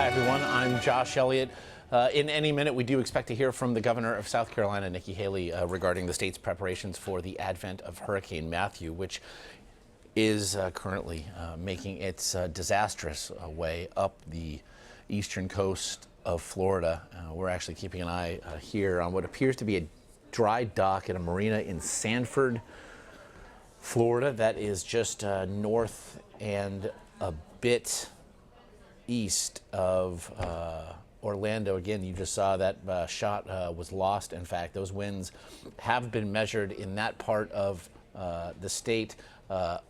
Hi, everyone. I'm Josh Elliott. In any minute, we do expect to hear from the governor of South Carolina, Nikki Haley, regarding the state's preparations for the advent of Hurricane Matthew, which is currently making its disastrous way up the eastern coast of Florida. We're actually keeping an eye here on what appears to be a dry dock at a marina in Sanford, Florida, that is just north and a bit east of Orlando. Again, you just saw that shot was lost. In fact, those winds have been measured in that part of the state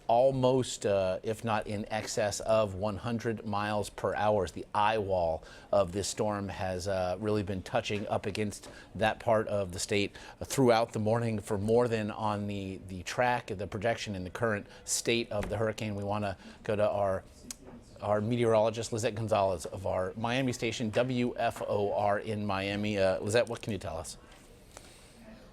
almost, if not in excess of 100 miles per hour. The eye wall of this storm has really been touching up against that part of the state throughout the morning for more than on the track, the projection in the current state of the hurricane. We want to go to our meteorologist, Lissette Gonzalez, of our Miami station, WFOR in Miami. Lissette, what can you tell us?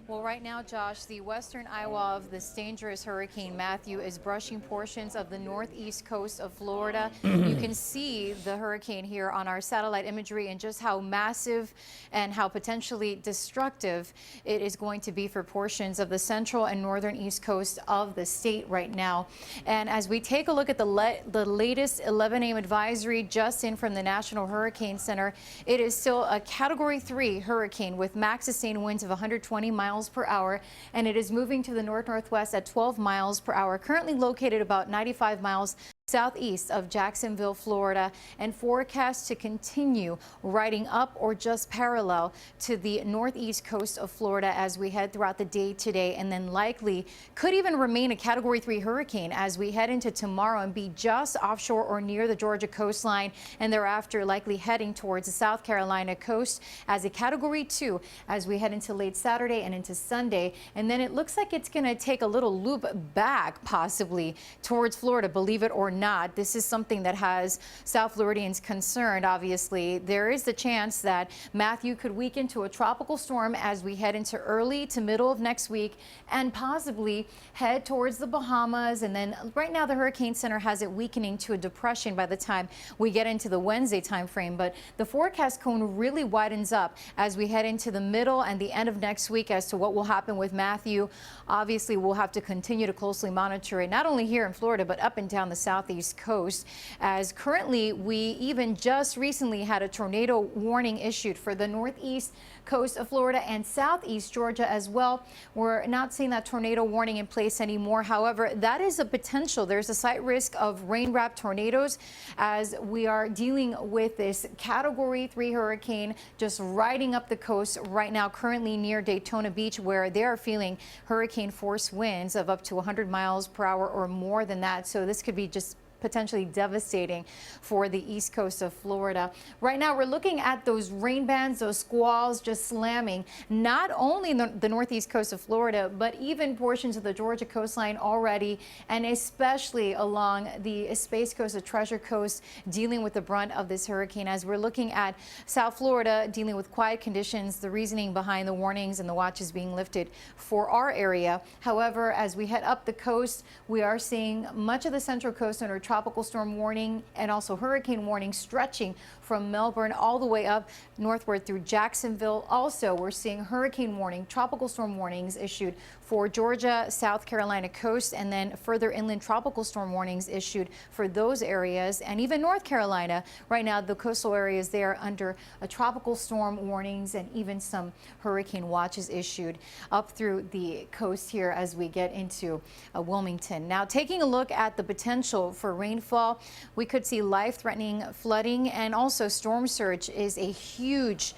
Well, right now, Josh, the western eye wall of this dangerous Hurricane Matthew is brushing portions of the northeast coast of Florida. You can see the hurricane here on our satellite imagery and just how massive and how potentially destructive it is going to be for portions of the central and northern east coast of the state right now. And as we take a look at the latest 11 a.m. advisory just in from the National Hurricane Center, it is still a Category 3 hurricane with max sustained winds of 120 miles per hour, and it is moving to the north-northwest at 12 miles per hour, currently located about 95 miles southeast of Jacksonville, Florida, and forecast to continue riding up or just parallel to the northeast coast of Florida as we head throughout the day today, and then likely could even remain a Category 3 hurricane as we head into tomorrow and be just offshore or near the Georgia coastline, and thereafter likely heading towards the South Carolina coast as a Category 2 as we head into late Saturday and into Sunday. And then it looks like it's going to take a little loop back possibly towards Florida, believe it or not. This is something that has South Floridians concerned. Obviously, there is the chance that Matthew could weaken to a tropical storm as we head into early to middle of next week and possibly head towards the Bahamas. And then right now the Hurricane Center has it weakening to a depression by the time we get into the Wednesday time frame. But the forecast cone really widens up as we head into the middle and the end of next week as to what will happen with Matthew. Obviously, we'll have to continue to closely monitor it, not only here in Florida, but up and down the southeast coast, as currently we even just recently had a tornado warning issued for the northeast coast of Florida and southeast Georgia as well. We're not seeing that tornado warning in place anymore. However, that is a potential. There's a slight risk of rain-wrapped tornadoes as we are dealing with this Category 3 hurricane just riding up the coast right now, currently near Daytona Beach, where they are feeling hurricane force winds of up to 100 miles per hour or more than that. So this could be just potentially devastating for the east coast of Florida. Right now, we're looking at those rain bands, those squalls just slamming not only the northeast coast of Florida, but even portions of the Georgia coastline already, and especially along the Space Coast, the Treasure Coast, dealing with the brunt of this hurricane. As we're looking at South Florida dealing with quiet conditions, the reasoning behind the warnings and the watches being lifted for our area. However, as we head up the coast, we are seeing much of the Central Coast under tropical storm warning and also hurricane warning stretching from Melbourne all the way up northward through Jacksonville. Also, we're seeing hurricane warning, tropical storm warnings issued for Georgia, South Carolina coast, and then further inland tropical storm warnings issued for those areas, and even North Carolina. Right now, the coastal areas there under a tropical storm warnings and even some hurricane watches issued up through the coast here as we get into Wilmington. Now, taking a look at the potential for rainfall, we could see life-threatening flooding, and also storm surge is a huge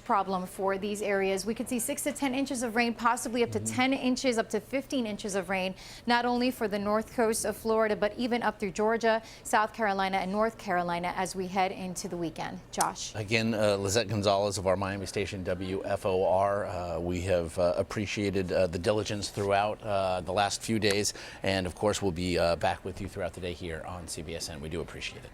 problem for these areas. We could see 6 to 10 inches of rain, possibly up to 10 inches, up to 15 inches of rain, not only for the north coast of Florida, but even up through Georgia, South Carolina, and North Carolina as we head into the weekend. Josh. Again, Lissette Gonzalez of our Miami station, WFOR. We have appreciated the diligence throughout the last few days, and of course, we'll be back with you throughout the day here on CBSN. We do appreciate it.